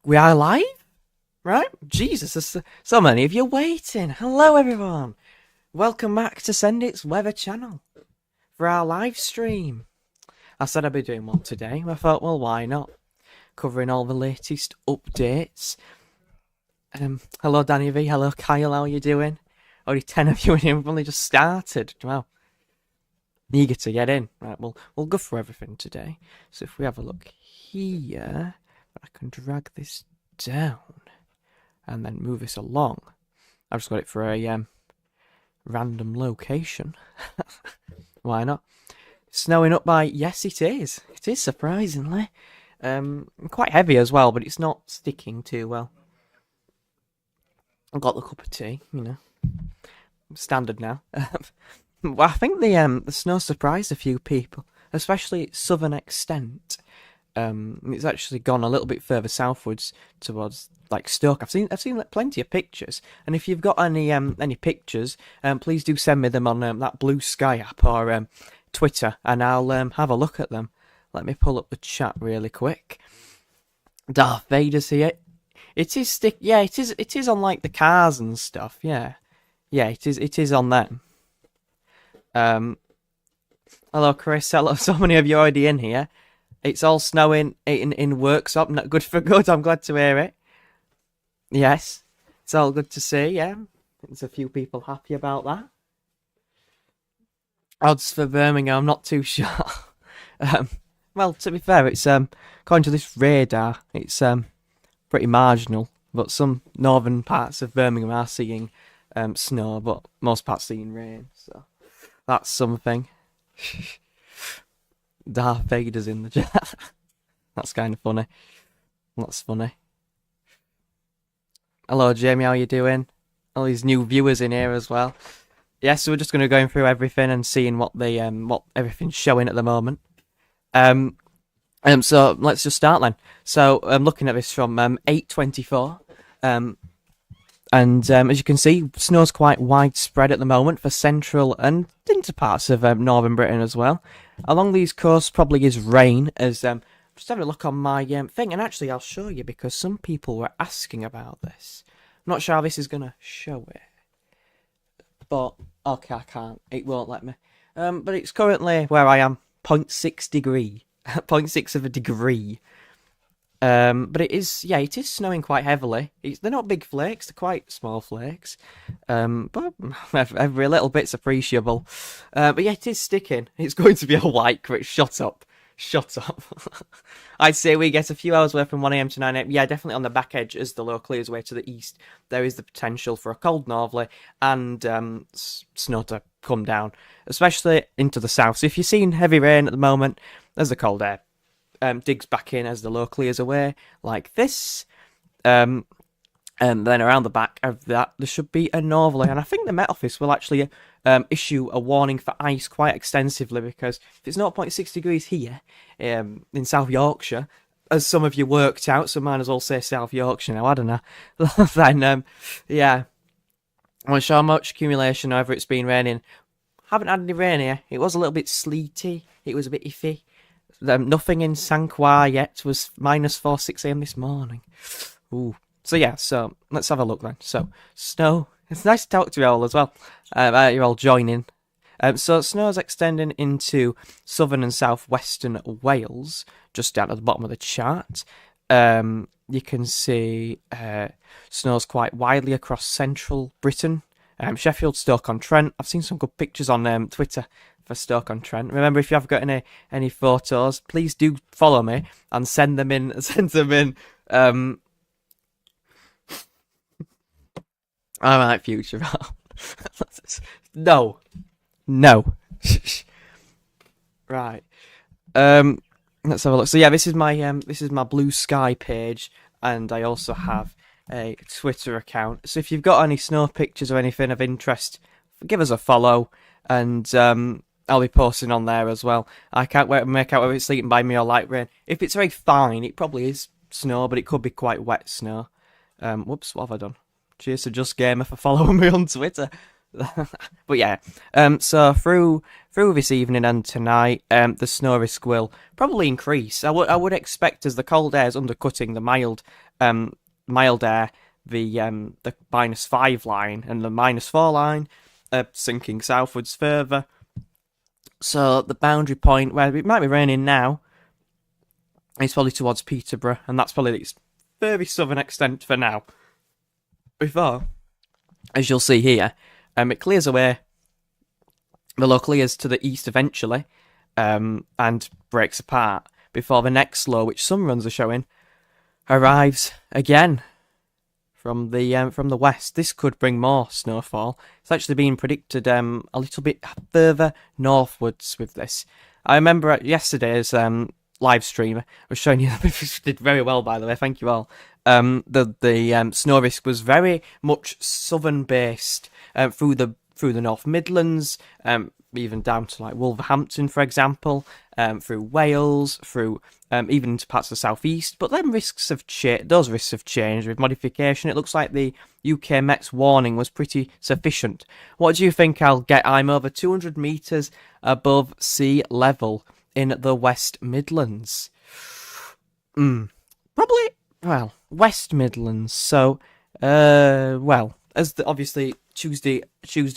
We are live? Right? Jesus, there's so many of you waiting. Hello, everyone. Welcome back to Send It's Weather channel for our live stream. I said I'd be doing one today. I thought, well, why not? Covering all the latest updates. Hello, Danny V. Hello, Kyle. How are you doing? Only 10 of you in here. We've only just started. Wow. Eager to get in. Right, we'll go through everything today. So if we have a look here, I can drag this down and then move this along. I've just got it for a random location. Why not? Snowing up by... Yes, it is. It is, surprisingly. Quite heavy as well, but it's not sticking too well. I've got the cup of tea, you know. Standard now. Well, I think the snow surprised a few people, especially its southern extent. It's actually gone a little bit further southwards towards like Stoke. I've seen plenty of pictures, and if you've got any pictures, please do send me them on that Blue Sky app or Twitter, and I'll have a look at them. Let me pull up the chat really quick. Darth Vader's here. It is Yeah, it is. It is on like the cars and stuff. Yeah, it is. It is on them. Hello, Chris. Hello. So many of you already in here. It's all snowing in workshop. Not good for good. I'm glad to hear it. Yes, it's all good to see. Yeah, there's a few people happy about that. Odds for Birmingham, I'm not too sure. Well, to be fair, it's according to this radar, it's pretty marginal. But some northern parts of Birmingham are seeing snow, but most parts seeing rain. So that's something. Darth Vader's in the chat. That's kind of funny. That's funny. Hello, Jamie. How you doing? All these new viewers in here as well. Yeah, so we're just going to go through everything and seeing what everything's showing at the moment. So let's just start then. So I'm looking at this from 8:24. And as you can see, snow's quite widespread at the moment for central and into parts of northern Britain as well. Along these coasts probably is rain, as just having a look on my thing, and actually I'll show you because some people were asking about this. I'm not sure how this is going to show it, but okay, I can't. It won't let me. But it's currently where I am, 0.6 degree, 0.6 of a degree. But it is snowing quite heavily. They're not big flakes, they're quite small flakes. But every little bit's appreciable. But yeah, it is sticking. It's going to be a white crit. Shut up. I'd say we get a few hours worth from 1 AM to 9 AM. Yeah, definitely on the back edge as the low clears away to the east. There is the potential for a cold northerly and snow to come down, especially into the south. So if you're seeing heavy rain at the moment, there's the cold air. Digs back in as the low clears away, like this. And then around the back of that, there should be a northerly. And I think the Met Office will actually issue a warning for ice quite extensively, because if it's 0.6 degrees here in South Yorkshire, as some of you worked out, so might as well say South Yorkshire now, I don't know. Then, yeah. I'm not sure how much accumulation, however it's been raining. Haven't had any rain here. It was a little bit sleety. It was a bit iffy. Nothing in Saint Croix yet. Was -4, 6 AM this morning. Ooh. So yeah, so let's have a look then. So, snow. It's nice to talk to you all as well. You're all joining. So snow's extending into southern and southwestern Wales, just down at the bottom of the chart. You can see snow's quite widely across central Britain. Sheffield, Stoke-on-Trent. I've seen some good pictures on Twitter for Stoke-on-Trent. Remember, if you have got any photos, please do follow me and send them in. I like future. No. Right. Let's have a look. So yeah, this is my Blue Sky page, and I also have a Twitter account. So if you've got any snow pictures or anything of interest, give us a follow, and I'll be posting on there as well. I can't wait to make out whether it's sleeting by me or light rain. If it's very fine, it probably is snow, but it could be quite wet snow. Whoops, what have I done? Cheers to Just Gamer for following me on Twitter. But yeah, so through this evening and tonight, the snow risk will probably increase. I would expect as the cold air is undercutting the mild air, the -5 line and the -4 line, sinking southwards further. So the boundary point where it might be raining now is probably towards Peterborough, and that's probably its very southern extent for now. Before, as you'll see here, it clears away. The low clears to the east eventually, and breaks apart before the next low, which some runs are showing, arrives again from the west. This could bring more snowfall. It's actually been predicted a little bit further northwards with this. I remember at yesterday's live stream, I was showing you that did very well, by the way. Thank you all. The snow risk was very much southern based, through the North Midlands, even down to like Wolverhampton, for example, through Wales, through even into parts of the southeast. But then those risks have changed with modification. It looks like the UK Met's warning was pretty sufficient. What do you think I'll get? I'm over 200 metres above sea level in the West Midlands. Probably, well, West Midlands. So, well, obviously Tuesday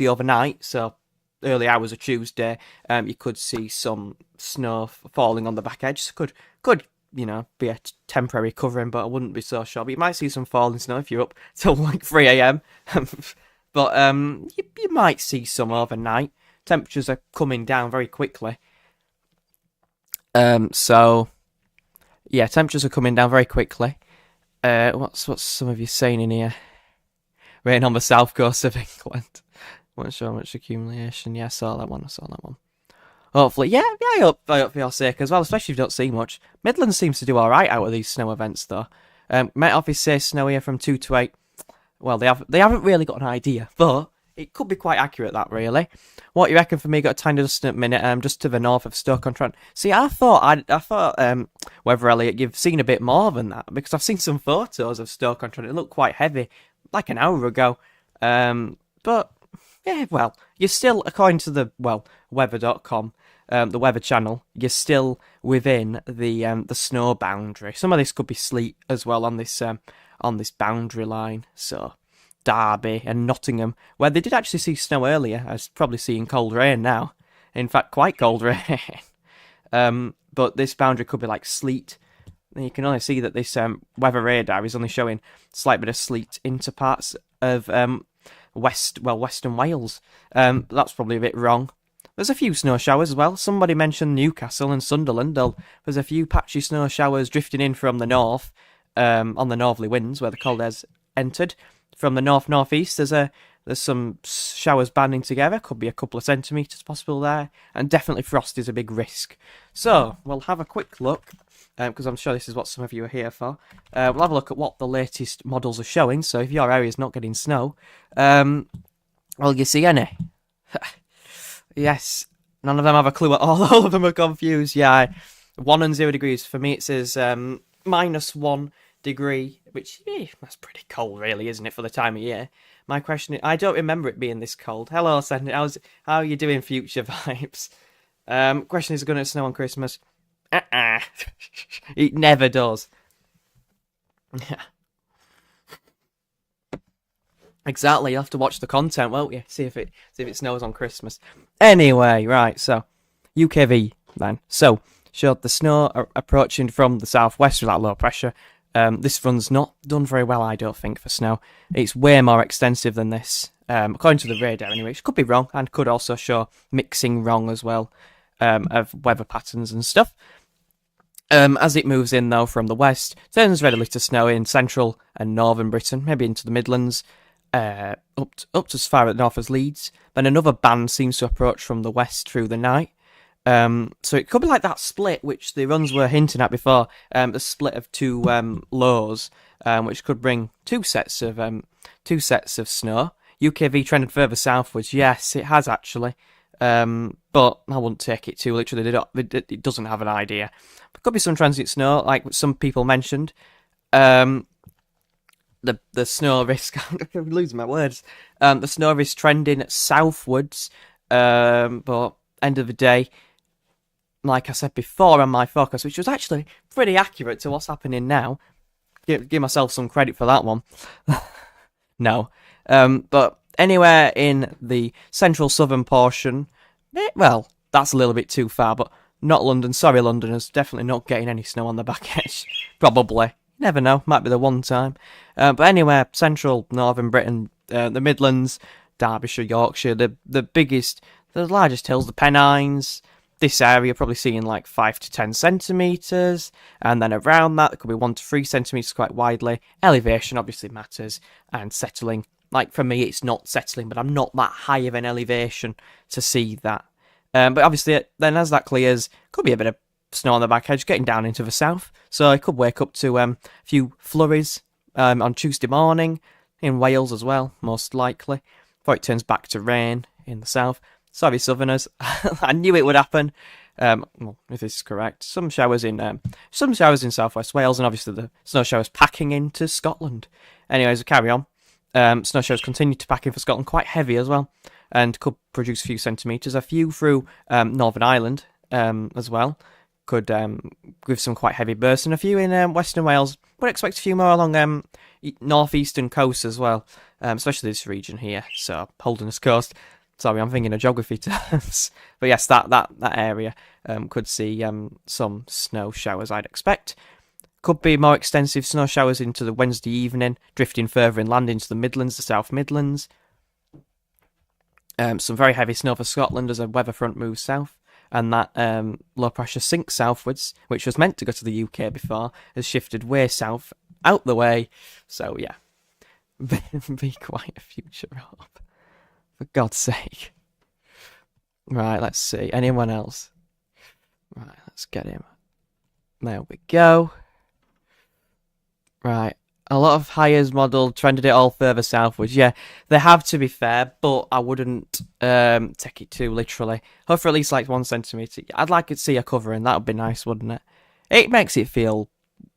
overnight, so early hours of Tuesday, you could see some snow falling on the back edge. So could be a temporary covering, but I wouldn't be so sure. But you might see some falling snow if you're up till like 3 a.m. But you might see some overnight. Temperatures are coming down very quickly. So yeah, temperatures are coming down very quickly. What's some of you saying in here? Rain on the south coast of England. Won't show much accumulation. Yeah, I saw that one. Hopefully, yeah, I hope for your sake as well, especially if you don't see much. Midlands seems to do alright out of these snow events, though. Met Office says snow here from 2 to 8. Well, they haven't really got an idea, but it could be quite accurate, that, really. What you reckon for me? Got a tiny dust in a minute, just to the north of Stoke-on-Trent. See, I thought, Weather Elliot, you've seen a bit more than that, because I've seen some photos of Stoke-on-Trent. It looked quite heavy, like an hour ago. But yeah, well, you're still, according to the weather.com, the weather channel, you're still within the snow boundary. Some of this could be sleet as well on this boundary line. So Derby and Nottingham, where they did actually see snow earlier, I was probably seeing cold rain now. In fact, quite cold rain. But this boundary could be like sleet. And you can only see that this weather radar is only showing slight bit of sleet into parts of Western Wales. That's probably a bit wrong. There's a few snow showers as well. Somebody mentioned Newcastle and Sunderland. There's a few patchy snow showers drifting in from the north, on the northerly winds where the cold air's entered. From the northeast, there's some showers banding together. Could be a couple of centimetres possible there, and definitely frost is a big risk. So we'll have a quick look, because I'm sure this is what some of you are here for. We'll have a look at what the latest models are showing. So if your area is not getting snow, well, you see any? Yes, none of them have a clue at all. All of them are confused. Yeah, 1 and 0 degrees. For me, it says -1 degree, which that's pretty cold, really, isn't it, for the time of year? My question is, I don't remember it being this cold. Hello, Sandy. How are you doing, future vibes? Question is, it going to snow on Christmas? It never does. Yeah. Exactly, you'll have to watch the content, won't you? See if it snows on Christmas. Anyway, right, so UKV then. So showed the snow approaching from the southwest with that low pressure. This run's not done very well, I don't think, for snow. It's way more extensive than this, according to the radar anyway, which could be wrong, and could also show mixing wrong as well, of weather patterns and stuff. As it moves in, though, from the west, turns readily to snow in central and northern Britain, maybe into the Midlands, up to as far at north as Leeds. Then another band seems to approach from the west through the night. So it could be like that split which the runs were hinting at before, the split of two lows, which could bring two sets of snow. UKV trended further southwards. Yes, it has actually, but I wouldn't take it too literally. It doesn't have an idea. There could be some transient snow, like some people mentioned. the snow risk. I'm losing my words. The snow risk trending southwards. But end of the day, like I said before on my focus, which was actually pretty accurate to what's happening now. Give myself some credit for that one. No. But anywhere in the central southern portion, well, that's a little bit too far, but not London. Sorry, Londoners. Definitely not getting any snow on the back edge. Probably. Never know. Might be the one time. But anywhere, central, northern Britain, the Midlands, Derbyshire, Yorkshire, the biggest, the largest hills, the Pennines. This area probably seeing like 5 to 10 centimetres, and then around that, there could be 1 to 3 centimetres quite widely. Elevation obviously matters, and settling. Like for me, it's not settling, but I'm not that high of an elevation to see that. But obviously, then as that clears, could be a bit of snow on the back edge, getting down into the south. So I could wake up to a few flurries on Tuesday morning in Wales as well, most likely. Before it turns back to rain in the south. Sorry, Southerners. I knew it would happen. Well, if this is correct, some showers in southwest Wales, and obviously the snow showers packing into Scotland. Anyways, we carry on. Snow showers continue to pack in for Scotland, quite heavy as well, and could produce a few centimetres. A few through Northern Ireland as well. Could give some quite heavy bursts, and a few in Western Wales. Would expect a few more along northeastern coast as well, especially this region here. So Holderness Coast. Sorry, I'm thinking of geography terms. But yes, that area could see some snow showers, I'd expect. Could be more extensive snow showers into the Wednesday evening, drifting further inland into the Midlands, the South Midlands. Some very heavy snow for Scotland as a weather front moves south. And that low pressure sinks southwards, which was meant to go to the UK before, has shifted way south, out the way. So yeah, be quite a future hope. For God's sake. Right, let's see. Anyone else? Right, let's get him. There we go. Right. A lot of hires model trended it all further southwards. Yeah, they have, to be fair, but I wouldn't take it too literally. Hope for at least like 1 centimetre. I'd like to see a covering. That would be nice, wouldn't it? It makes it feel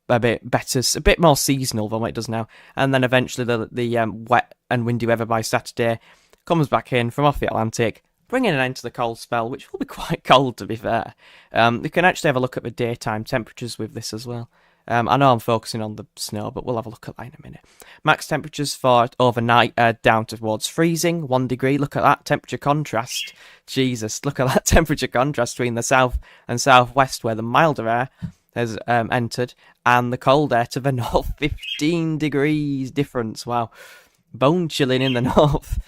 a bit better, a bit more seasonal than what it does now. And then eventually the wet and windy weather by Saturday comes back in from off the Atlantic, bringing an end to the cold spell, which will be quite cold, to be fair. We can actually have a look at the daytime temperatures with this as well. I know I'm focusing on the snow, but we'll have a look at that in a minute. Max temperatures for overnight are down towards freezing, 1 degree. Look at that temperature contrast. Jesus, look at that temperature contrast between the south and southwest, where the milder air has entered, and the cold air to the north. 15 degrees difference. Wow. Bone chilling in the north.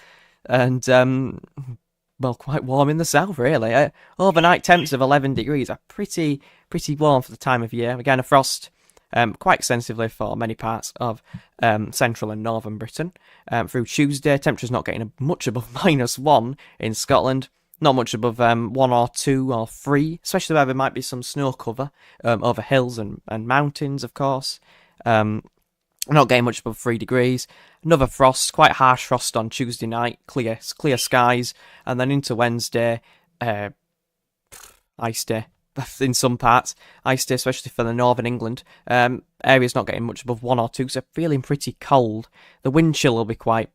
And, well, quite warm in the south, really. Overnight temps of 11 degrees are pretty warm for the time of year. Again, a frost quite extensively for many parts of central and northern Britain. Through Tuesday, temperatures not getting much above -1 in Scotland. Not much above 1 or 2 or 3, especially where there might be some snow cover over hills and mountains, of course. Not getting much above 3 degrees. Another frost, quite harsh frost on Tuesday night. Clear skies. And then into Wednesday, ice day in some parts. Ice day, especially for the northern England. Areas not getting much above 1 or 2, so feeling pretty cold. The wind chill will be quite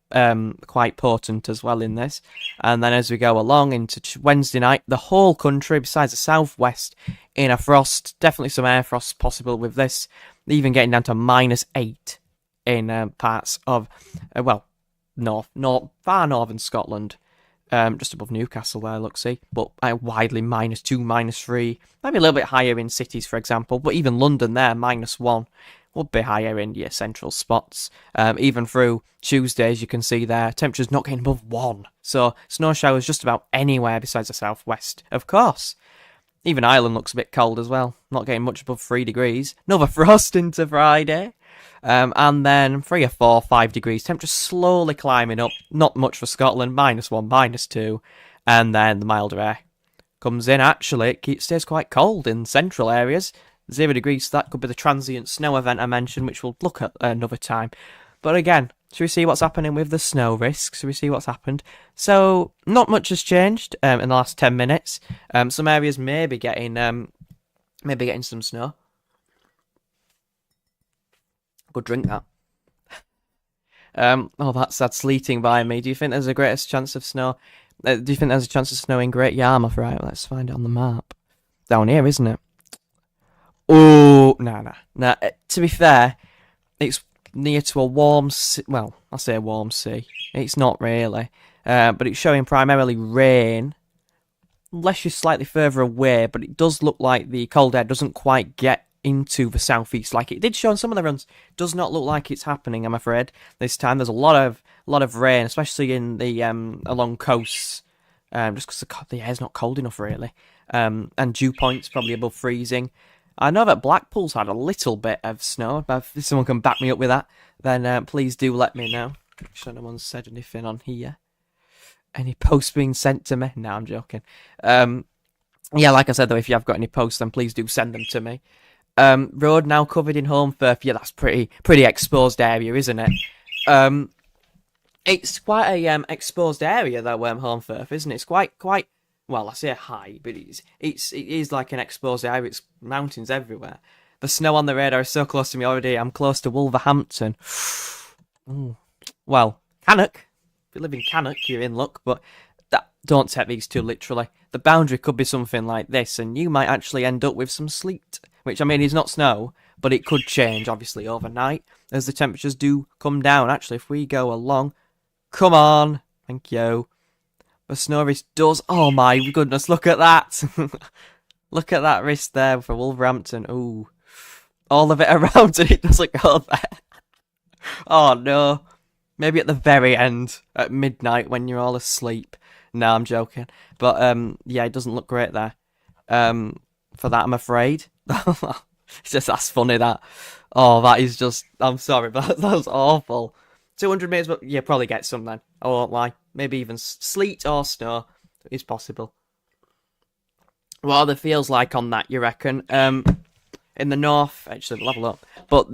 potent as well in this. And then as we go along into Wednesday night, the whole country, besides the southwest, in a frost. Definitely some air frost possible with this. Even getting down to -8 in parts of, far northern Scotland, just above Newcastle there, look, see, but widely -2, -3, maybe a little bit higher in cities, for example, but even London there, -1, would be higher in your central spots. Even through Tuesday, as you can see there, temperatures not getting above 1, so snow showers just about anywhere besides the southwest, of course. Even Ireland looks a bit cold as well, not getting much above 3 degrees. Another frost into Friday. And then 3 or 4, 5 degrees. Temperature slowly climbing up. Not much for Scotland. -1, -2. And then the milder air comes in. Actually, it stays quite cold in central areas. 0 degrees. So that could be the transient snow event I mentioned, which we'll look at another time. But again, should we see what's happening with the snow risk? Should we see what's happened? So, not much has changed in the last 10 minutes. Some areas may be getting some snow. Good drink, that. Oh, that's sad sleeting by me. Do you think there's a greatest chance of snow? Do you think there's a chance of snow in Great Yarmouth? Right, let's find it on the map. Down here, isn't it? Oh, nah. To be fair, it's near to a warm sea. Well, I say a warm sea. It's not really. But it's showing primarily rain. Unless you're slightly further away, but it does look like the cold air doesn't quite get into the southeast like it did show on some of the runs. Does not look like it's happening, I'm afraid. This time there's a lot of rain, especially in the along coasts. Just because the air's not cold enough really. And dew points probably above freezing. I know that Blackpool's had a little bit of snow. If someone can back me up with that, then please do let me know. Make sure no one's said anything on here. Any posts being sent to me? No, I'm joking. Yeah, like I said though, if you have got any posts, then please do send them to me. Road now covered in Holmfirth. Yeah, that's pretty exposed area, isn't it? It's quite a exposed area though, Holmfirth, isn't it? It's quite well, I say high, but it is like an exposed area. It's mountains everywhere. The snow on the radar is so close to me already. I'm close to Wolverhampton. Ooh. Well, Cannock. If you live in Cannock, you're in luck, but don't take these too literally. The boundary could be something like this, and you might actually end up with some sleet, which, I mean, is not snow, but it could change, obviously, overnight, as the temperatures do come down. Actually, if we go along... Come on! Thank you. The snow wrist does... Oh, my goodness, look at that! Look at that wrist there for Wolverhampton. Ooh. All of it around, and it doesn't go there. Oh, no. Maybe at the very end, at midnight, when you're all asleep. No, I'm joking. But, yeah, it doesn't look great there. For that, I'm afraid. It's just, that's funny, that. Oh, that is just... I'm sorry, but that was awful. 200 metres, but you probably get some then. I won't lie. Maybe even sleet or snow is possible. What are the feels like on that, you reckon? In the north... Actually, we'll have a look. But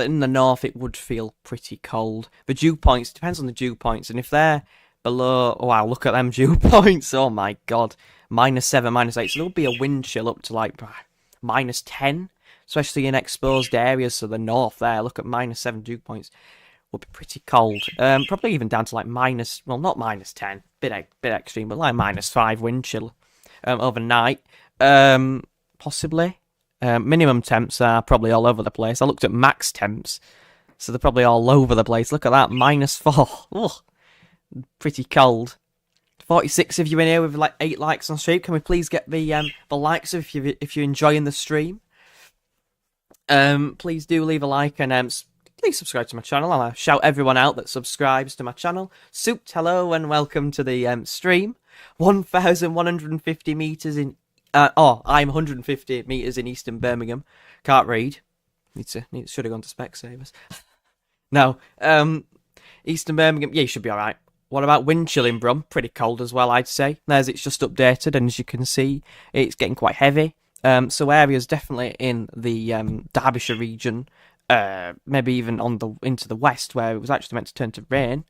in the north, it would feel pretty cold. The dew points, depends on the dew points, and if they're below... Oh, wow, look at them dew points. Oh, my God. -7, -8. So there'll be a wind chill up to, like, -10, especially in exposed areas. So the north there, look at -7 dew points. Would be pretty cold. Probably even down to, like, well, not -10. Bit extreme, but, like, -5 wind chill overnight. Possibly. Minimum temps are probably all over the place. I looked at max temps, so they're probably all over the place. Look at that, -4. Ugh. Pretty cold. 46 of you in here with like 8 likes on stream. Can we please get the likes if you're enjoying the stream? Please do leave a like and please subscribe to my channel. I'll shout everyone out that subscribes to my channel. Souped, hello and welcome to the stream. 1,150 meters in. I'm 150 meters in Eastern Birmingham. Can't read. Should have gone to Specsavers. No. Eastern Birmingham. Yeah, you should be all right. What about wind chill in Brum? Pretty cold as well, I'd say. It's just updated, and as you can see, it's getting quite heavy. So areas definitely in the Derbyshire region, maybe even into the west, where it was actually meant to turn to rain,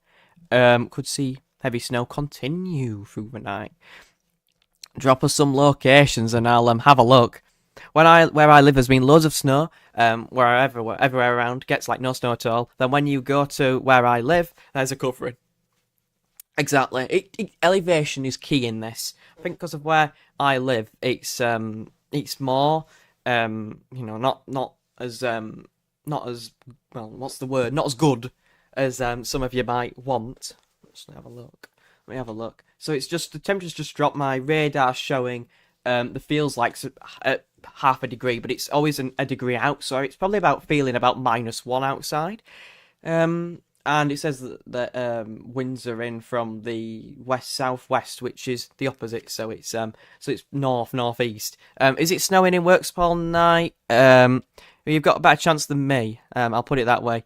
could see heavy snow continue through the night. Drop us some locations, and I'll have a look. Where I live, there's been loads of snow. Everywhere around gets like no snow at all. Then when you go to where I live, there's a covering. Exactly. Elevation is key in this. I think because of where I live, it's more not as well. What's the word? Not as good as some of you might want. Let's have a look. Let me have a look. So it's just the temperature's just dropped. My radar showing the feels like at half a degree, but it's always a degree out. So it's probably feeling about -1 outside. And it says that winds are in from the west-southwest, which is the opposite. So it's north-northeast. Is it snowing in Worksop night? You've got a better chance than me. I'll put it that way.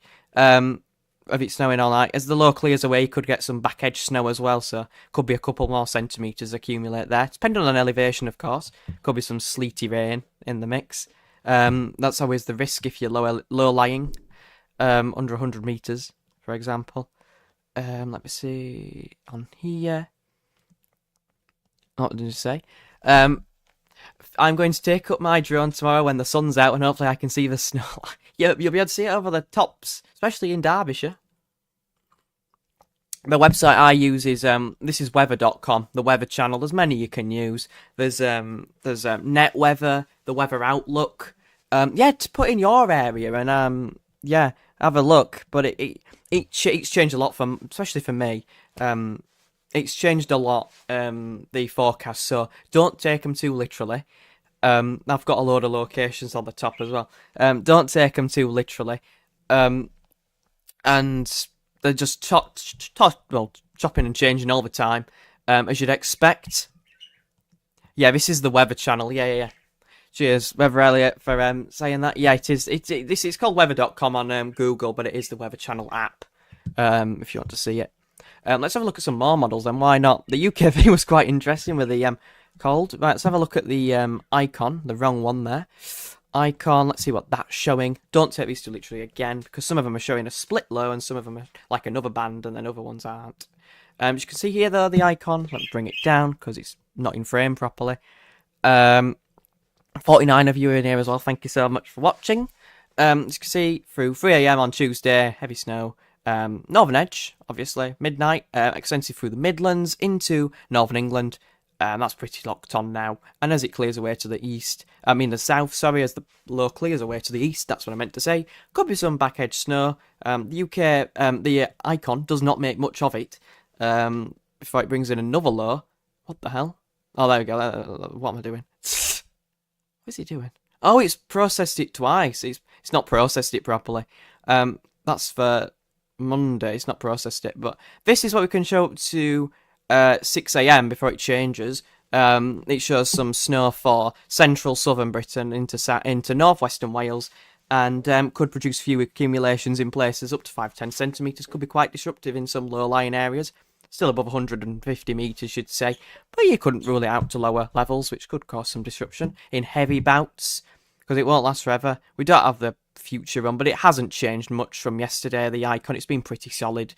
Of it snowing all night. As the low clears away, you could get some back edge snow as well. So could be a couple more centimetres accumulate there. Depending on elevation, of course. Could be some sleety rain in the mix. That's always the risk if you're low lying, under 100 metres. For example, let me see on here. What did you say? I'm going to take up my drone tomorrow when the sun's out, and hopefully I can see the snow. You'll be able to see it over the tops, especially in Derbyshire. The website I use is this is weather.com, the weather channel. There's many you can use. There's Net Weather, the Weather Outlook. Yeah, to put in your area and yeah, have a look. But it's changed a lot from, especially for me. It's changed a lot, the forecast, so don't take them too literally. I've got a load of locations on the top as well. Don't take them too literally. Um, and they're just chopping and changing all the time, as you'd expect. Yeah, this is the Weather Channel. Yeah. Cheers, Weather Elliot, for saying that. Yeah, it is. This is called weather.com on Google, but it is the Weather Channel app, if you want to see it. Let's have a look at some more models then, why not? The UKV was quite interesting with the cold. Right, let's have a look at the icon, the wrong one there. Icon, let's see what that's showing. Don't take these too literally again, because some of them are showing a split low and some of them are like another band and then other ones aren't. As you can see here though, the icon, let me bring it down because it's not in frame properly. 49 of you are in here as well, thank you so much for watching. As you can see, through 3 AM on Tuesday, heavy snow. Northern Edge, obviously, midnight, extensive through the Midlands into Northern England. That's pretty locked on now. And as it clears away to the east, the south, sorry, as the low clears away to the east, that's what I meant to say. Could be some back edge snow. The UK, the icon does not make much of it before it brings in another low. What the hell? Oh, there we go. What am I doing? What is he doing? Oh, it's processed it twice. It's not processed it properly. That's for Monday. It's not processed it, but this is what we can show up to 6 AM before it changes. It shows some snow for central southern Britain into northwestern Wales, and could produce few accumulations in places up to 5-10 centimetres. Could be quite disruptive in some low-lying areas. Still above 150 metres, you'd say, but you couldn't rule it out to lower levels, which could cause some disruption in heavy bouts, because it won't last forever. We don't have the future run, but it hasn't changed much from yesterday. The icon, it's been pretty solid.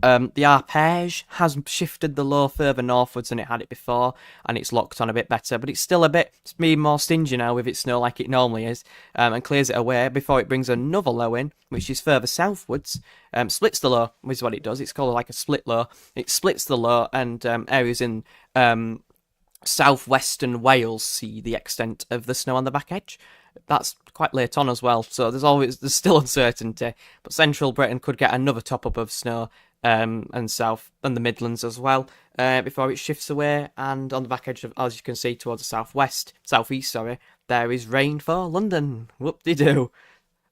The arpege has shifted the low further northwards than it had it before, and it's locked on a bit better, but it's still it's being more stingy now with its snow like it normally is, and clears it away before it brings another low in, which is further southwards. Splits the low is what it does. It's called like a split low. It splits the low, and areas in southwestern Wales see the extent of the snow on the back edge. That's quite late on as well, so there's still uncertainty, but central Britain could get another top up of snow, and south and the Midlands as well, before it shifts away. And on the back edge of, as you can see, towards the southeast, there is rain for London. Whoop-de-doo.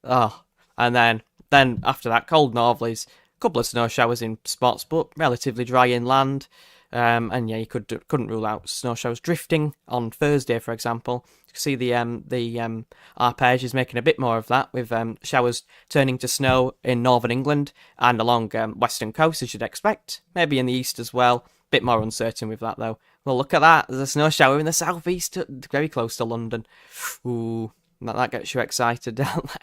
Oh, and then after that, cold northerlies, a couple of snow showers in spots, but relatively dry inland. And yeah, you couldn't rule out snow showers drifting on Thursday, for example. You can see the arpege is making a bit more of that, with showers turning to snow in northern England and along western coast, as you'd expect. Maybe in the east as well. Bit more uncertain with that though. Well, look at that. There's a snow shower in the southeast, very close to London. Ooh, that gets you excited, don't it?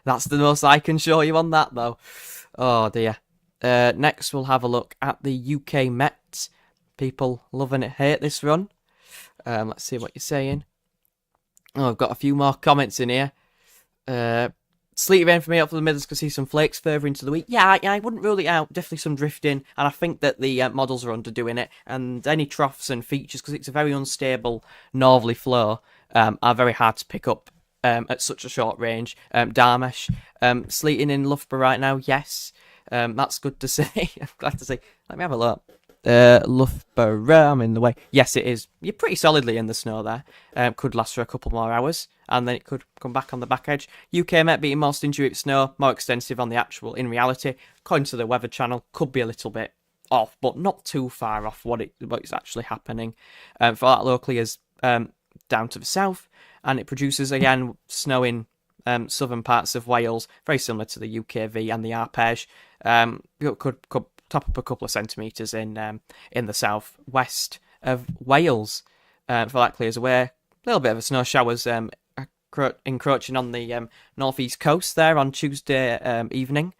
That's the most I can show you on that though. Oh dear. Next, we'll have a look at the UK Met. People loving it, hate this run. Let's see what you're saying. Oh, I've got a few more comments in here. Sleety rain for me up for the Midlands, could see some flakes further into the week. Yeah, I wouldn't rule it out. Definitely some drifting, and I think that the models are underdoing it. And any troughs and features, because it's a very unstable northerly flow, are very hard to pick up at such a short range. Darmesh, sleeting in Loughborough right now, yes. That's good to see. I'm glad to see. Let me have a look. Loughborough, I'm in the way. Yes, it is. You're pretty solidly in the snow there. Could last for a couple more hours, and then it could come back on the back edge. UK Met being more stingy with snow, more extensive on the actual. In reality, according to the Weather Channel, could be a little bit off, but not too far off what's actually happening. For that locally is down to the south, and it produces again snow in southern parts of Wales, very similar to the UKV and the arpege. Could top up a couple of centimetres in the southwest of Wales. For that clears away. A little bit of a snow showers encroaching on the northeast coast there on Tuesday evening.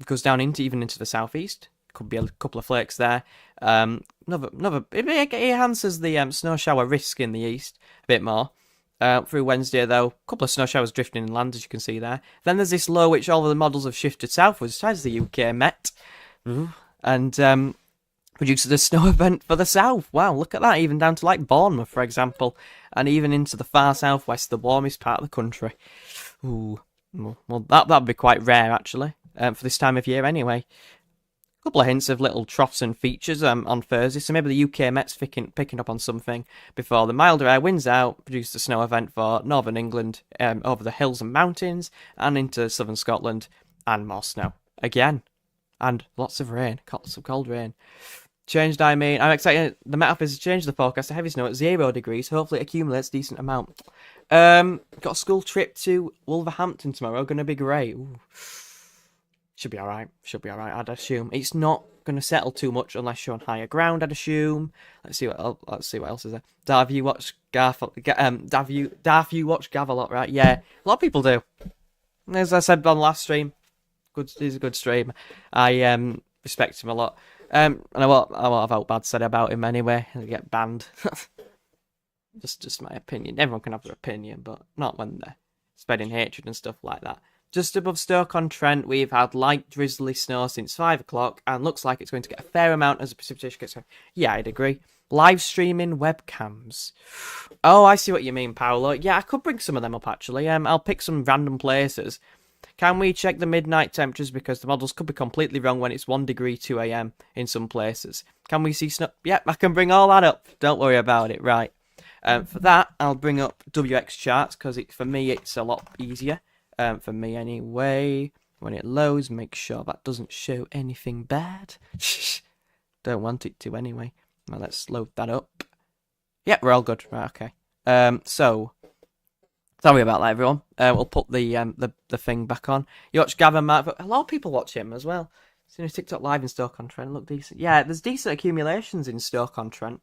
Goes down even into the southeast. Could be a couple of flakes there. It enhances the snow shower risk in the east a bit more. Through Wednesday, though, a couple of snow showers drifting inland, as you can see there. Then there's this low, which all of the models have shifted southwards, as the UK Met. and produces a snow event for the south. Wow, look at that, even down to like Bournemouth, for example, and even into the far southwest, the warmest part of the country. Ooh, well, that'd be quite rare actually, for this time of year anyway. A couple of hints of little troughs and features on Thursday, so maybe the UK Mets picking up on something before the milder air wins out, produced a snow event for northern England, over the hills and mountains, and into southern Scotland, and more snow again, and lots of rain, lots of cold rain. Changed, I mean, I'm excited. The Met Office has changed the forecast to heavy snow at 0 degrees. Hopefully, it accumulates a decent amount. Got a school trip to Wolverhampton tomorrow. Going to be great. Ooh. Should be alright. Should be alright, I'd assume. It's not going to settle too much unless you're on higher ground, I'd assume. Let's see what else is there. Dav, you watch Gav you watch Gav a lot, right? Yeah, a lot of people do. As I said on the last stream, he's a good streamer. I respect him a lot. And I won't have bad said about him anyway. He'll get banned. just my opinion. Everyone can have their opinion, but not when they're spreading hatred and stuff like that. Just above Stoke-on-Trent, we've had light drizzly snow since 5 o'clock, and looks like it's going to get a fair amount as the precipitation gets. Yeah, I'd agree. Live streaming webcams. Oh, I see what you mean, Paolo. Yeah, I could bring some of them up actually. I'll pick some random places. Can we check the midnight temperatures, because the models could be completely wrong when it's 1 degree 2 a.m. in some places. Can we see snow? Yep, I can bring all that up. Don't worry about it. Right. For that, I'll bring up WX charts, because for me it's a lot easier. For me anyway. When it loads, make sure that doesn't show anything bad. Don't want it to anyway. Well, let's load that up. Yep, we're all good. Right, okay. So sorry about that, everyone. We'll put the thing back on. You watch Gavin Mark, but a lot of people watch him as well. Seen a TikTok live in Stoke-on-Trent. Look decent. Yeah, there's decent accumulations in Stoke-on-Trent.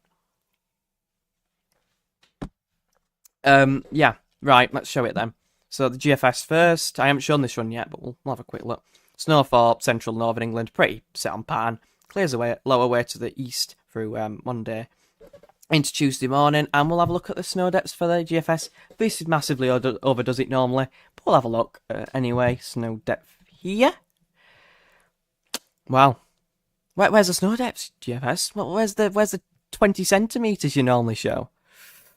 Yeah, right. Let's show it then. So the GFS first. I haven't shown this one yet, but we'll have a quick look. Snow for central northern England, pretty set on pan. Clears away, lower way to the east through Monday into Tuesday morning, and we'll have a look at the snow depths for the GFS. This is massively overdoes it normally, but we'll have a look anyway. Snow depth here. Wow, where's the snow depths, GFS? Where's the 20 centimeters you normally show?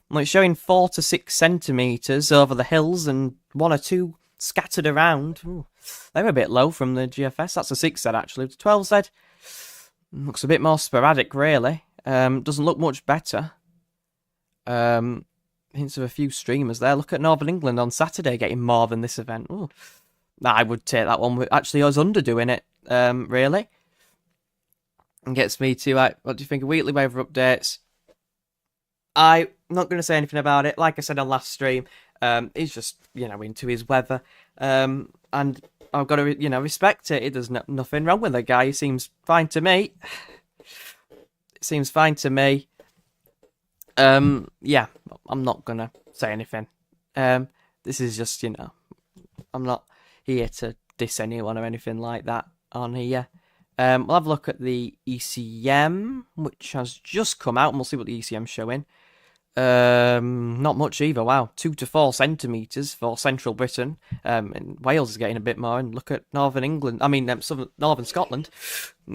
Well, it's showing 4 to 6 centimeters over the hills and 1 or 2 scattered around. Ooh, they're a bit low from the GFS. That's a 6 Z actually. The 12 Z looks a bit more sporadic, really. Doesn't look much better. Hints of a few streamers there. Look at Northern England on Saturday getting more than this event. Ooh. I would take that one. Actually, I was underdoing it, really. And gets me to, what do you think of weekly weather updates? I'm not going to say anything about it. Like I said on last stream, he's just, into his weather. And I've got to, respect it. There's nothing wrong with the guy. He seems fine to me. It seems fine to me. Yeah, I'm not going to say anything. This is just, I'm not here to diss anyone or anything like that on here. We'll have a look at the ECM, which has just come out, and we'll see what the ECM's showing. Not much either. Wow, 2 to 4 centimeters for central Britain. And Wales is getting a bit more. And look at northern England. I mean, northern Scotland,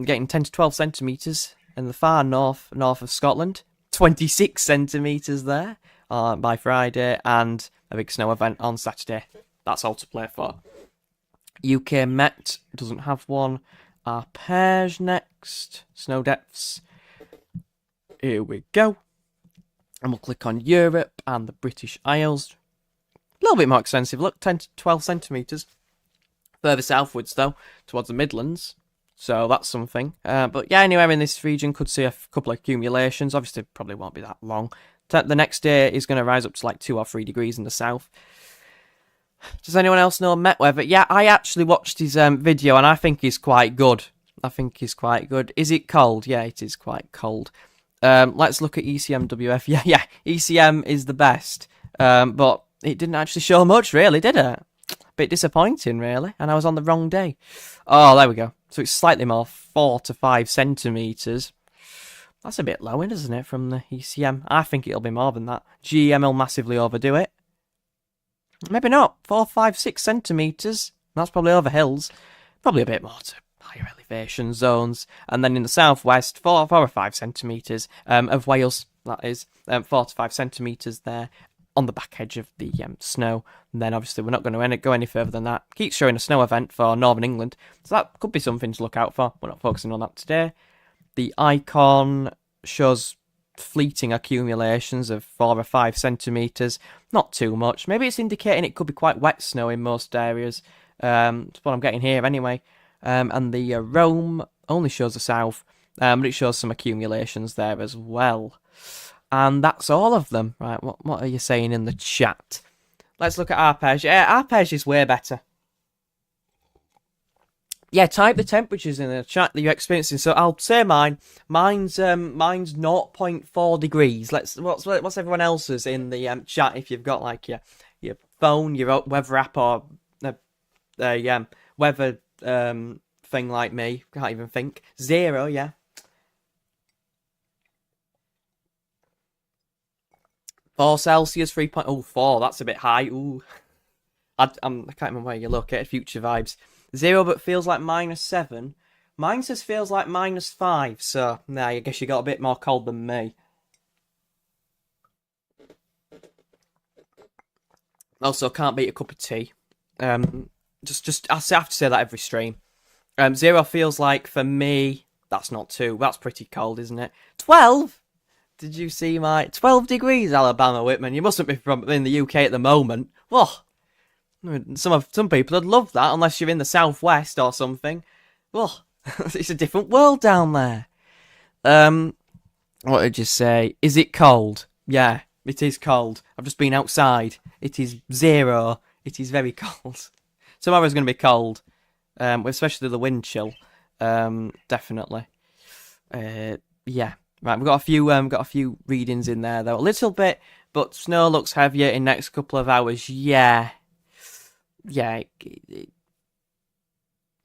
getting 10 to 12 centimeters. In the far north of Scotland, 26 centimeters there by Friday, and a big snow event on Saturday. That's all to play for. UK Met doesn't have one. Arpège next. Snow depths. Here we go. And we'll click on Europe and the British Isles. A little bit more expensive. Look, 10 to 12 centimetres. Further southwards, though, towards the Midlands. So that's something. But yeah, anywhere in this region could see a couple of accumulations. Obviously, probably won't be that long. The next day is going to rise up to like 2 or 3 degrees in the south. Does anyone else know Met weather? Yeah, I actually watched his video, and I think he's quite good. Is it cold? Yeah, it is quite cold. Let's look at ECMWF. Yeah, ECM is the best. But it didn't actually show much, really, did it? Bit disappointing, really. And I was on the wrong day. Oh, there we go. So it's slightly more, 4 to 5 centimetres. That's a bit low, isn't it, from the ECM? I think it'll be more than that. GM will massively overdo it. Maybe not. 4, 5, 6 centimetres. That's probably over hills. Probably a bit more to higher higher elevation zones. And then in the southwest, 4 or 5 centimetres of Wales, that is, 4 to 5 centimetres there on the back edge of the snow. And then obviously we're not going to go any further than that. Keeps showing a snow event for northern England, so that could be something to look out for. We're not focusing on that today. The icon shows fleeting accumulations of 4 or 5 centimetres. Not too much. Maybe it's indicating it could be quite wet snow in most areas. That's what I'm getting here anyway. And the Rome only shows the south, but it shows some accumulations there as well. And that's all of them. Right, what are you saying in the chat? Let's look at arpege. Yeah, arpege is way better. Yeah, type the temperatures in the chat that you're experiencing. So I'll say mine. Mine's 0.4 degrees. What's everyone else's in the chat? If you've got like your phone, your weather app, or weather thing like me, can't even think. 0, yeah. Celsius, 3.04. That's a bit high. Ooh, I can't remember where you look at. Future vibes. 0, but feels like -7. Mine says feels like -5. So, nah, I guess you got a bit more cold than me. Also, can't beat a cup of tea. Just I have to say that every stream. 0 feels like for me. That's not 2. That's pretty cold, isn't it? 12. Did you see my 12 degrees, Alabama Whitman? You mustn't be from in the UK at the moment. Whoa. Some people would love that, unless you're in the southwest or something. Whoa. It's a different world down there. What did you say? Is it cold? Yeah, it is cold. I've just been outside. It is 0. It is very cold. Tomorrow's going to be cold, especially the wind chill. Definitely. Yeah. Right, we've got a few readings in there though, a little bit, but snow looks heavier in next couple of hours. Yeah.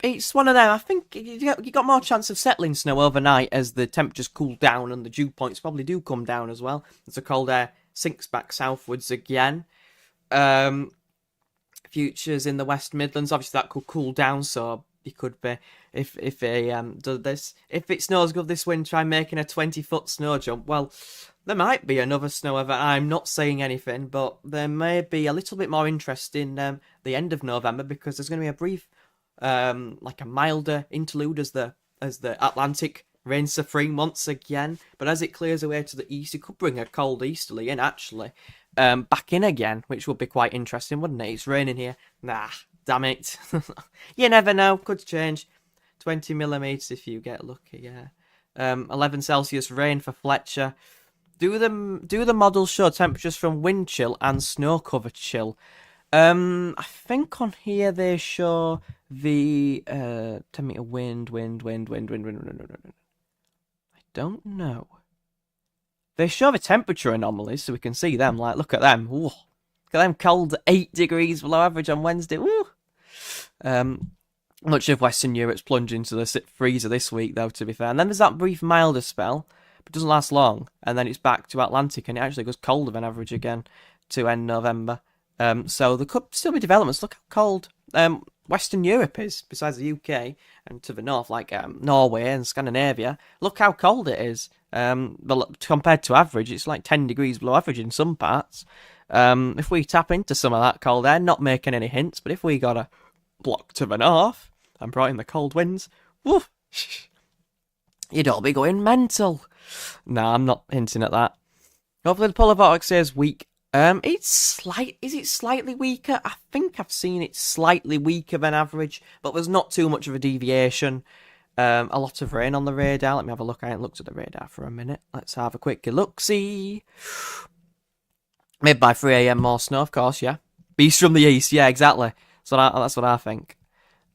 It's one of them. I think you got more chance of settling snow overnight as the temperatures cool down and the dew points probably do come down as well as the cold air sinks back southwards again. Futures in the West Midlands, obviously that could cool down, so you could be if it snows good this winter, I'm making a 20-foot snow jump. Well, there might be another snow event. I'm not saying anything, but there may be a little bit more interest in the end of November, because there's going to be a brief, like a milder interlude as the Atlantic reigns supreme once again. But as it clears away to the east, it could bring a cold easterly in actually, back in again, which would be quite interesting, wouldn't it? It's raining here. Nah, damn it. You never know. Could change. 20 millimeters if you get lucky. Yeah. 11 Celsius rain for Fletcher. Do the models show temperatures from wind chill and snow cover chill? I think on here they show the 10 meter wind. I don't know. They show the temperature anomalies so we can see them. Like, look at them. Ooh. Look at them cold 8 degrees below average on Wednesday. Woo. Much of Western Europe's plunging to the freezer this week, though, to be fair. And then there's that brief milder spell, but it doesn't last long. And then it's back to Atlantic, and it actually goes colder than average again to end November. So there could still be developments. Look how cold Western Europe is, besides the UK, and to the north, like Norway and Scandinavia. Look how cold it is. But compared to average, it's like 10 degrees below average in some parts. If we tap into some of that cold air, not making any hints, but if we got a block to the north and brought in the cold winds, woof, you'd all be going mental. Nah, I'm not hinting at that. Hopefully the polar vortex stays weak. Is it slightly weaker? I think I've seen it slightly weaker than average, but there's not too much of a deviation. A lot of rain on the radar. Let me have a look. I haven't looked at the radar for a minute. Let's have a quick look-see. Maybe by 3 AM more snow, of course, yeah. Beast from the east, yeah, exactly. So that's what I think.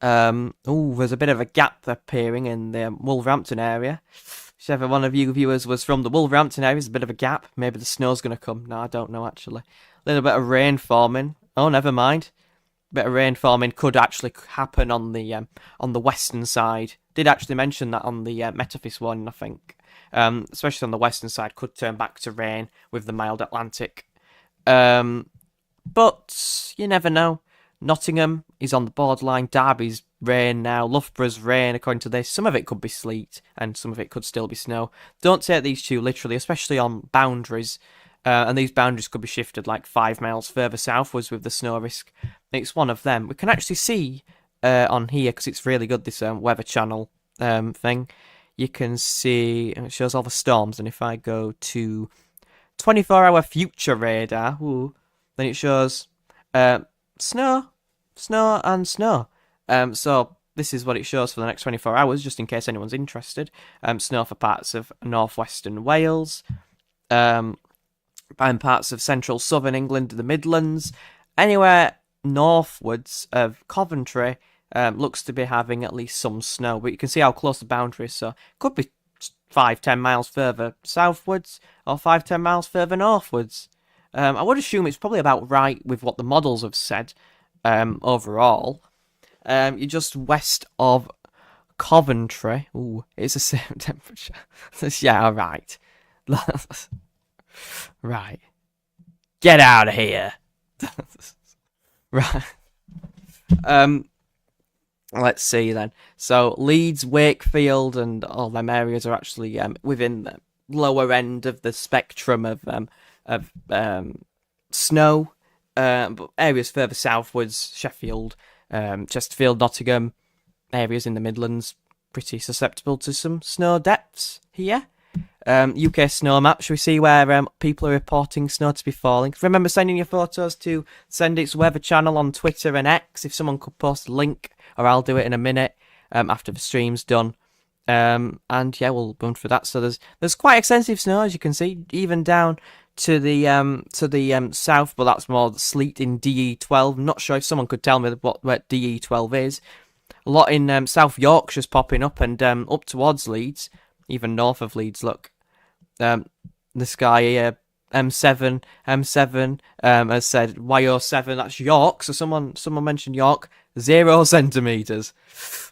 There's a bit of a gap appearing in the Wolverhampton area. Whichever one of you viewers was from the Wolverhampton area, there's a bit of a gap. Maybe the snow's going to come. No, I don't know, actually. A little bit of rain forming. Oh, never mind. A bit of rain forming could actually happen on the western side. Did actually mention that on the Metaphys one, I think. Especially on the western side, could turn back to rain with the mild Atlantic. But you never know. Nottingham is on the borderline. Derby's rain now. Loughborough's rain, according to this. Some of it could be sleet, and some of it could still be snow. Don't take these too literally, especially on boundaries. And these boundaries could be shifted like 5 miles further southwards with the snow risk. It's one of them. We can actually see on here, because it's really good, this Weather Channel thing. You can see, and it shows all the storms, and if I go to 24-hour future radar, then it shows snow, snow, and snow. So this is what it shows for the next 24 hours, just in case anyone's interested. Snow for parts of northwestern Wales, and parts of central southern England, the Midlands. Anywhere northwards of Coventry looks to be having at least some snow, but you can see how close the boundary is, so it could be 5-10 miles further southwards or 5-10 miles further northwards. I would assume it's probably about right with what the models have said overall. You're just west of Coventry. Ooh, it's the same temperature. Yeah, alright. Right. Get out of here. Right. Let's see then. So Leeds, Wakefield, and all them areas are actually within the lower end of the spectrum of snow. But areas further southwards, Sheffield, Chesterfield, Nottingham, areas in the Midlands, pretty susceptible to some snow depths here. UK snow map. Should we see where people are reporting snow to be falling? Remember sending your photos to Send It's Weather Channel on Twitter and X. If someone could post a link, or I'll do it in a minute after the stream's done. And yeah, we'll run through that. So there's quite extensive snow, as you can see, even down to the south, but that's more sleet in DE12. I'm not sure if someone could tell me what DE12 is. A lot in South Yorkshire's popping up, and up towards Leeds, even north of Leeds. Look. This guy here, M7 has said YO7, that's York. So someone mentioned York, 0 centimeters.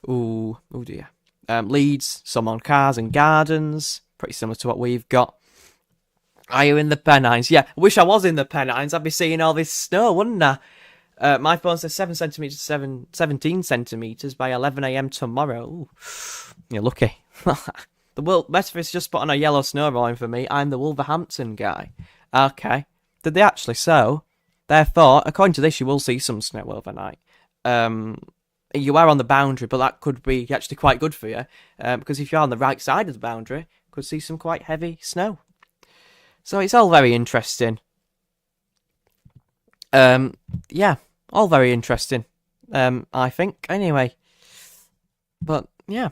Oh dear. Leeds, some on cars and gardens, pretty similar to what we've got. Are you in the Pennines? Yeah, I wish I was in the Pennines. I'd be seeing all this snow, wouldn't I? My phone says 7 centimeters, 17 centimeters by 11 a.m. tomorrow. Ooh, you're lucky. The Metaphor's just put on a yellow snow line for me. I'm the Wolverhampton guy. Okay. Did they actually so? Therefore, according to this, you will see some snow overnight. You are on the boundary, but that could be actually quite good for you. Because if you're on the right side of the boundary, you could see some quite heavy snow. So it's all very interesting. Yeah, all very interesting. I think, anyway. But, yeah.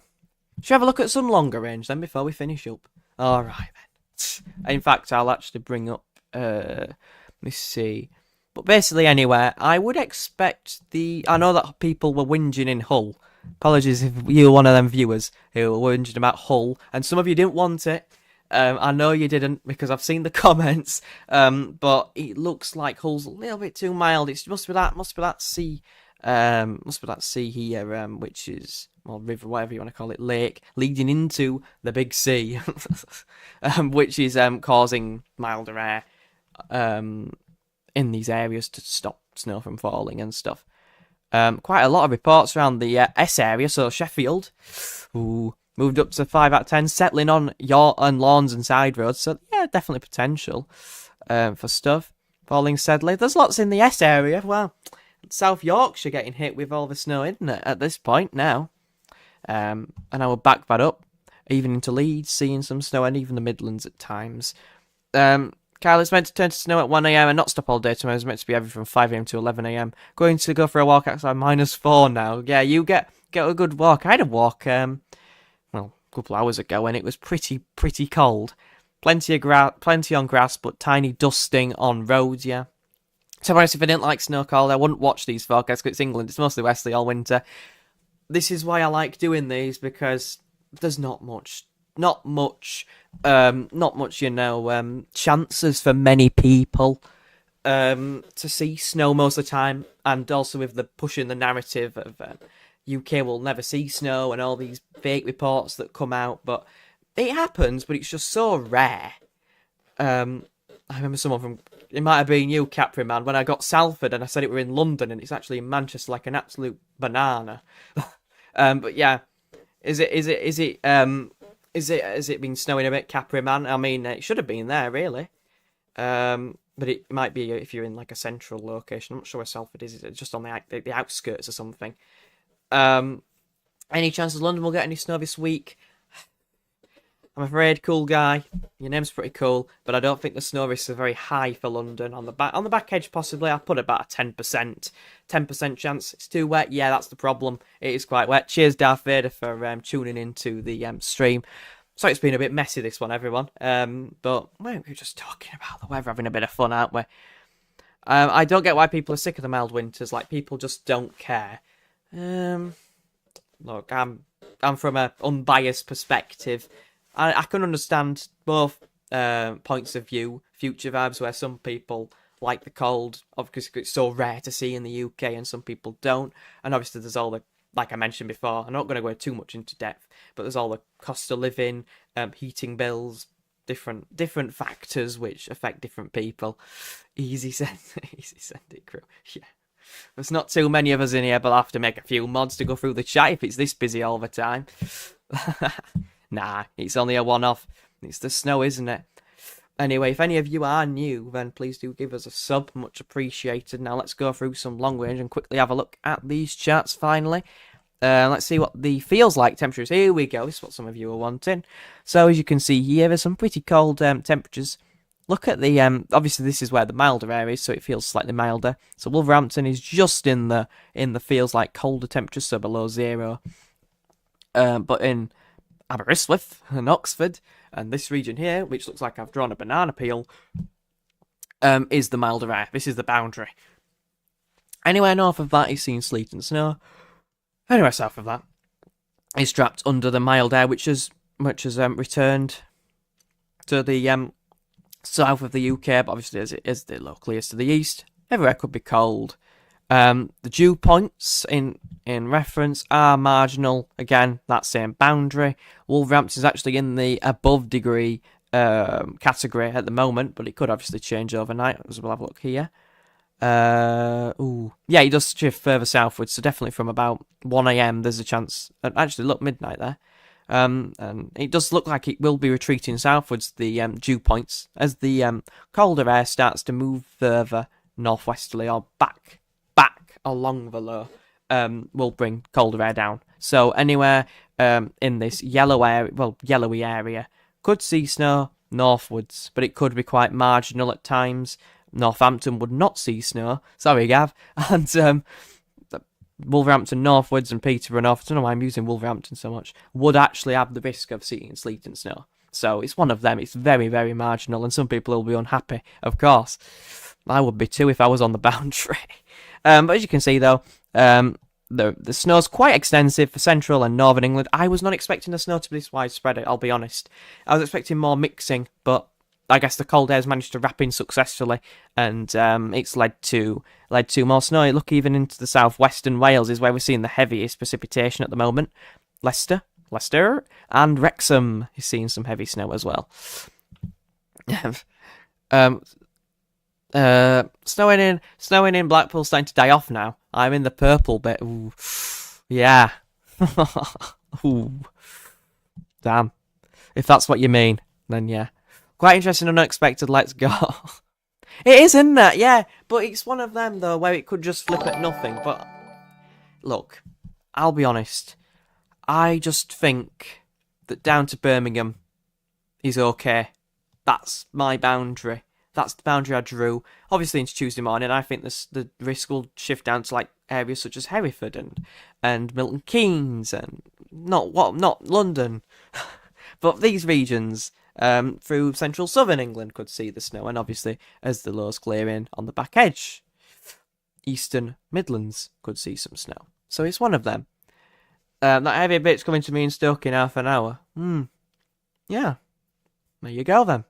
Should we have a look at some longer range then before we finish up? Alright then. In fact, I'll actually bring up, let me see. But basically, anyway, I would expect I know that people were whinging in Hull. Apologies if you were one of them viewers who were whinging about Hull, and some of you didn't want it. I know you didn't, because I've seen the comments, but it looks like Hull's a little bit too mild. It must be that sea here, which is, or river, whatever you want to call it, lake, leading into the big sea, which is causing milder air in these areas to stop snow from falling and stuff. Quite a lot of reports around the S area, so Sheffield, moved up to 5 out of 10, settling on lawns and side roads, so yeah, definitely potential for stuff. Falling steadily. There's lots in the S area. Well, South Yorkshire getting hit with all the snow, isn't it, at this point now? And I will back that up, even into Leeds, seeing some snow, and even the Midlands at times. Kyle, it's meant to turn to snow at 1 a.m. and not stop all day tomorrow. It's meant to be every from 5 a.m. to 11 a.m. Going to go for a walk outside, -4 now. Yeah, you get a good walk. I had a walk, a couple hours ago, and it was pretty cold. Plenty on grass, but tiny dusting on roads, yeah. So honestly, if I didn't like snow cold, I wouldn't watch these forecasts, because it's England. It's mostly westerly all winter. This is why I like doing these, because there's not much, chances for many people to see snow most of the time, and also with the pushing the narrative of UK will never see snow and all these fake reports that come out, but it happens, but it's just so rare. I remember someone it might have been you, Capri Man, when I got Salford and I said it were in London and it's actually in Manchester, like an absolute banana. But yeah, has it been snowing a bit, Capri man? I mean, it should have been there really. But it might be if you're in like a central location. I'm not sure where Salford is. It's just on the outskirts or something. Um, any chances London will get any snow this week? I'm afraid, cool guy. Your name's pretty cool, but I don't think the snow risks are very high for London. On the back edge, possibly. I'll put about a 10% chance. It's too wet. Yeah, that's the problem. It is quite wet. Cheers, Darth Vader, for tuning into the stream. Sorry, it's been a bit messy this one, everyone. But we're just talking about the weather, having a bit of fun, aren't we? I don't get why people are sick of the mild winters. Like, people just don't care. Look, I'm from an unbiased perspective. I can understand both points of view, future vibes, where some people like the cold, obviously it's so rare to see in the UK, and some people don't. And obviously there's all the, like I mentioned before, I'm not going to go too much into depth, but there's all the cost of living, heating bills, different factors which affect different people. Easy send it, crew. Yeah. There's not too many of us in here, but I'll have to make a few mods to go through the chat if it's this busy all the time. Nah, it's only a one-off. It's the snow, isn't it? Anyway, if any of you are new, then please do give us a sub. Much appreciated. Now let's go through some long range and quickly have a look at these charts finally. Let's see what the feels like temperatures. Here we go. This is what some of you are wanting. So as you can see here, there's some pretty cold temperatures. Look at the, obviously this is where the milder area is, so it feels slightly milder. So Wolverhampton is just in the feels like colder temperatures, so below 0. But in Aberystwyth and Oxford and this region here, which looks like I've drawn a banana peel, is the milder air. This is the boundary. Anywhere north of that is seeing sleet and snow. Anywhere south of that is trapped under the mild air, which has returned to the south of the UK, but obviously as it is the locally is to the east. Everywhere could be cold. The dew points in reference are marginal. Again, that same boundary. Wolverhampton is actually in the above degree category at the moment, but it could obviously change overnight, as we'll have a look here. Yeah, it does shift further southwards, so definitely from about 1 a.m. there's a chance. Actually, look, midnight there. And it does look like it will be retreating southwards, the dew points, as the colder air starts to move further northwesterly or back along the low, will bring colder air down. So anywhere in this yellowy area could see snow northwards, but it could be quite marginal at times. Northampton would not see snow. Sorry, Gav. And Wolverhampton northwards and Peterborough north, I don't know why I'm using Wolverhampton so much, would actually have the risk of seeing sleet and snow. So it's one of them. It's very, very marginal, and some people will be unhappy, of course. I would be too if I was on the boundary. But as you can see, though, the snow's quite extensive for central and northern England. I was not expecting the snow to be this widespread, I'll be honest. I was expecting more mixing, but I guess the cold air's managed to wrap in successfully, and it's led to more snow. Look, even into the southwestern Wales is where we're seeing the heaviest precipitation at the moment. Leicester, and Wrexham is seeing some heavy snow as well. Snowing in Blackpool starting to die off now. I'm in the purple bit. Ooh. Yeah. Ooh. Damn. If that's what you mean, then yeah. Quite interesting and unexpected, let's go. It is, isn't it? Yeah. But it's one of them, though, where it could just flip at nothing. But, look, I'll be honest. I just think that down to Birmingham is okay. That's my boundary. That's the boundary I drew. Obviously, into Tuesday morning, I think the risk will shift down to like areas such as Hereford and Milton Keynes and not London, but these regions through central southern England could see the snow, and obviously as the lows clear in on the back edge, Eastern Midlands could see some snow. So it's one of them. That heavy bit's coming to me in Stoke in half an hour. Yeah. There you go then.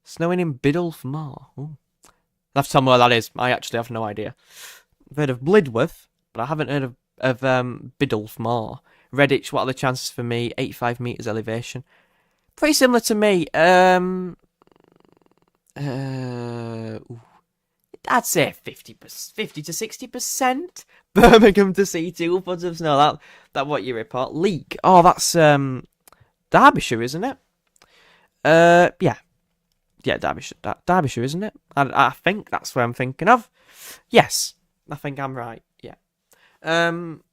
Snowing in Biddulph Moor. Ooh. I'll have to tell me where that is. I actually have no idea. I've heard of Blidworth, but I haven't heard of Biddulph Moor. Redditch, what are the chances for me? 85 metres elevation. Pretty similar to me. It I'd say 50 to 60%. Birmingham to see 2 foot of snow. That what you report. Leek. Oh, that's Derbyshire, isn't it? Yeah, Derbyshire, isn't it? I think that's what I'm thinking of. Yes, I think I'm right. Yeah. I'm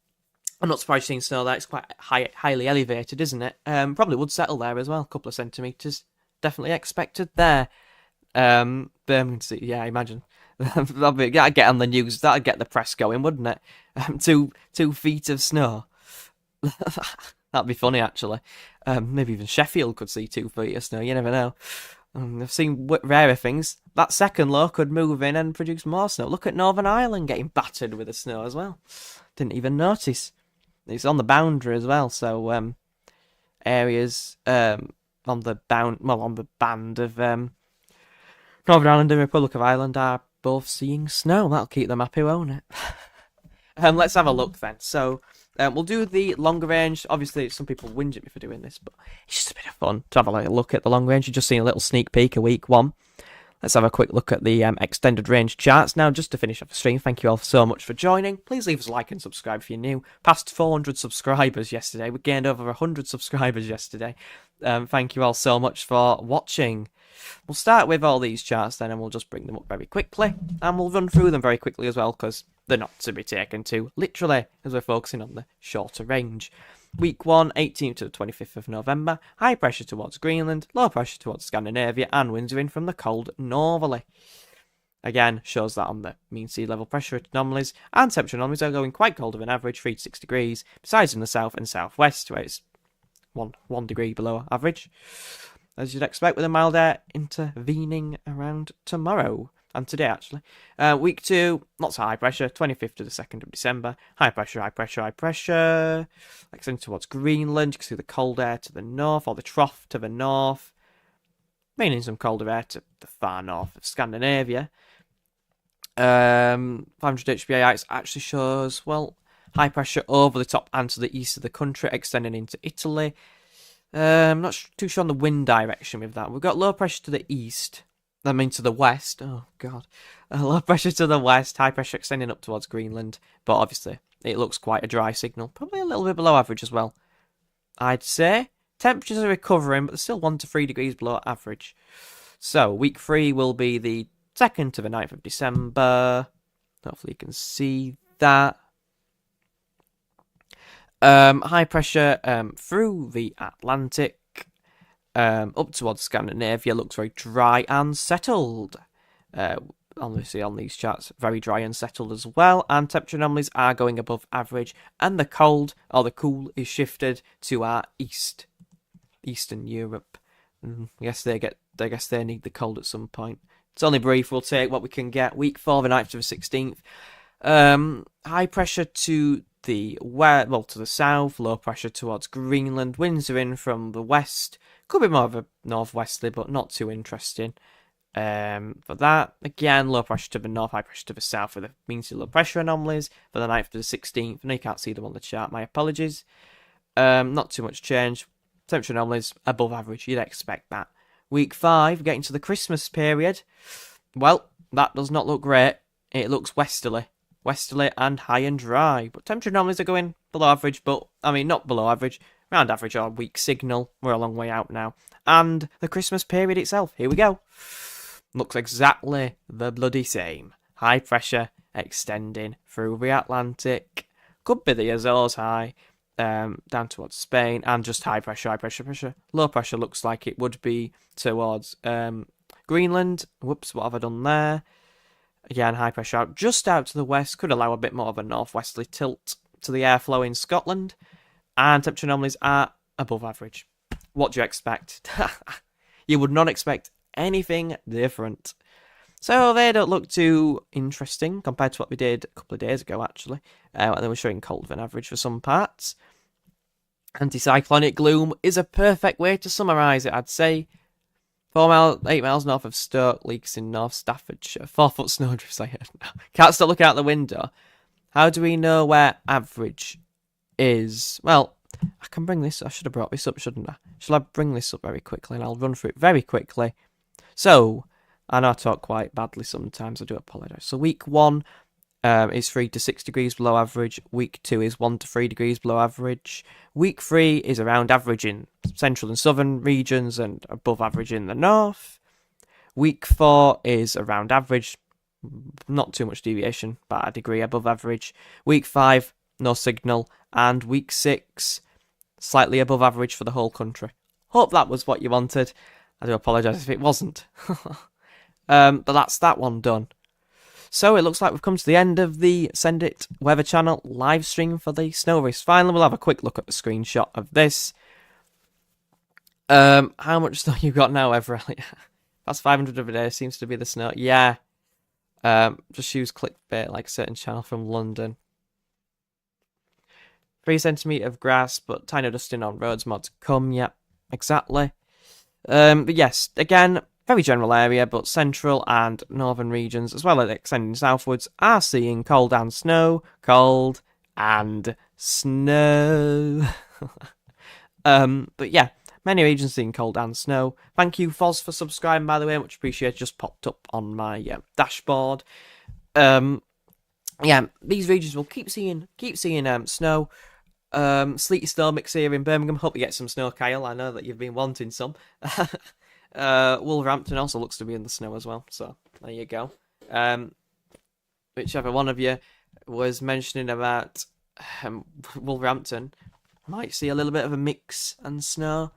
not surprised seeing snow there. It's quite highly elevated, isn't it? Probably would settle there as well. A couple of centimetres. Definitely expected there. Birmingham City, yeah, imagine. That'd get on the news. That'd get the press going, wouldn't it? 2 feet of snow. That'd be funny, actually. Maybe even Sheffield could see 2 feet of snow. You never know. I've seen rarer things. That second low could move in and produce more snow. Look at Northern Ireland getting battered with the snow as well. Didn't even notice. It's on the boundary as well, so areas on the band of Northern Ireland and Republic of Ireland are both seeing snow. That'll keep them happy, won't it? Let's have a look then. So we'll do the longer range. Obviously, some people whinge at me for doing this, but it's just a bit of fun to have a look at the long range. You've just seen a little sneak peek of week 1. Let's have a quick look at the extended range charts. Now, just to finish off the stream, thank you all so much for joining. Please leave us a like and subscribe if you're new. Past 400 subscribers yesterday. We gained over 100 subscribers yesterday. Thank you all so much for watching. We'll start with all these charts then, and we'll just bring them up very quickly. And we'll run through them very quickly as well, because they're not to be taken too literally, as we're focusing on the shorter range. Week 1, 18th to the 25th of November. High pressure towards Greenland, low pressure towards Scandinavia, and winds are in from the cold northerly. Again, shows that on the mean sea level pressure anomalies and temperature anomalies are going quite colder than average, 3 to 6 degrees, besides in the south and southwest, where it's 1 degree below average, as you'd expect, with a mild air intervening around tomorrow. And today, actually. Week 2, lots of high pressure, 25th to the 2nd of December. High pressure, high pressure, high pressure. Extending towards Greenland. You can see the cold air to the north, or the trough to the north. Meaning some colder air to the far north of Scandinavia. 500 HPA actually shows, well, high pressure over the top and to the east of the country, extending into Italy. I'm not too sure on the wind direction with that. We've got low pressure to the east. I mean, to the west. Oh, God. Low pressure to the west. High pressure extending up towards Greenland. But obviously, it looks quite a dry signal. Probably a little bit below average as well, I'd say. Temperatures are recovering, but they're still 1 to 3 degrees below average. So, week 3 will be the 2nd to the 9th of December. Hopefully you can see that. High pressure through the Atlantic. Up towards Scandinavia, looks very dry and settled. Obviously on these charts, very dry and settled as well. And temperature anomalies are going above average. And the cold, or the cool, is shifted to our Eastern Europe. I guess they need the cold at some point. It's only brief. We'll take what we can get. Week 4, the 9th to the 16th. High pressure to the to the south. Low pressure towards Greenland. Winds are in from the west. Could be more of a northwesterly, but not too interesting. For that, again, low pressure to the north, high pressure to the south with the mean sea low pressure anomalies for the 9th to the 16th. I know you can't see them on the chart, my apologies. Not too much change. Temperature anomalies above average, you'd expect that. Week 5, getting to the Christmas period. Well, that does not look great. It looks westerly and high and dry. But temperature anomalies are going below average, but, I mean, not below average. Around average or weak signal. We're a long way out now. And the Christmas period itself. Here we go. Looks exactly the bloody same. High pressure extending through the Atlantic. Could be the Azores high. Down towards Spain. And just high pressure. Low pressure looks like it would be towards Greenland. Whoops, what have I done there? Again, high pressure out just out to the west. Could allow a bit more of a northwesterly tilt to the airflow in Scotland. And temperature anomalies are above average. What do you expect? You would not expect anything different. So they don't look too interesting compared to what we did a couple of days ago, actually. And they were showing colder than average for some parts. Anticyclonic gloom is a perfect way to summarise it, I'd say. 8 miles north of Stoke, leaks in North Staffordshire. 4-foot snowdrifts, I heard. Can't stop looking out the window. How do we know where average is? Well, I can bring this. I should have brought this up, shouldn't I? Shall I bring this up very quickly? And I'll run through it very quickly. So, I know I talk quite badly sometimes, I do apologise. So week 1 is 3 to 6 degrees below average. Week 2 is 1 to 3 degrees below average. Week 3 is around average in central and southern regions and above average in the north. Week 4 is around average, not too much deviation, but a degree above average. Week 5, no signal. And week 6, slightly above average for the whole country. Hope that was what you wanted. I do apologise if it wasn't. But that's that one done. So it looks like we've come to the end of the Send It Weather Channel live stream for the snow risk. Finally, we'll have a quick look at the screenshot of this. How much snow you got now, Everett? That's 500 of a day. Seems to be the snow. Yeah. Just use clickbait like a certain channel from London. 3 centimetre of grass, but tiny dusting on roads more to come. Yep, exactly. But yes, again, very general area, but central and northern regions, as well as extending southwards, are seeing cold and snow. Cold and snow. But yeah, many regions seeing cold and snow. Thank you, Foz, for subscribing, by the way. Much appreciated. Just popped up on my dashboard. Yeah, these regions will keep seeing snow. Sleety snow mix here in Birmingham. Hope you get some snow, Kyle. I know that you've been wanting some. Wolverhampton also looks to be in the snow as well, so there you go. Whichever one of you was mentioning about Wolverhampton might see a little bit of a mix and snow,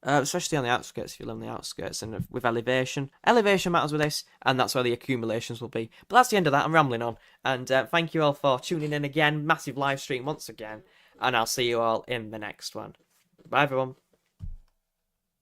especially on the outskirts if you live on the outskirts and with elevation. Elevation matters with this, and that's where the accumulations will be. But that's the end of that. I'm rambling on, and thank you all for tuning in again. Massive live stream once again, and I'll see you all in the next one. Bye, everyone.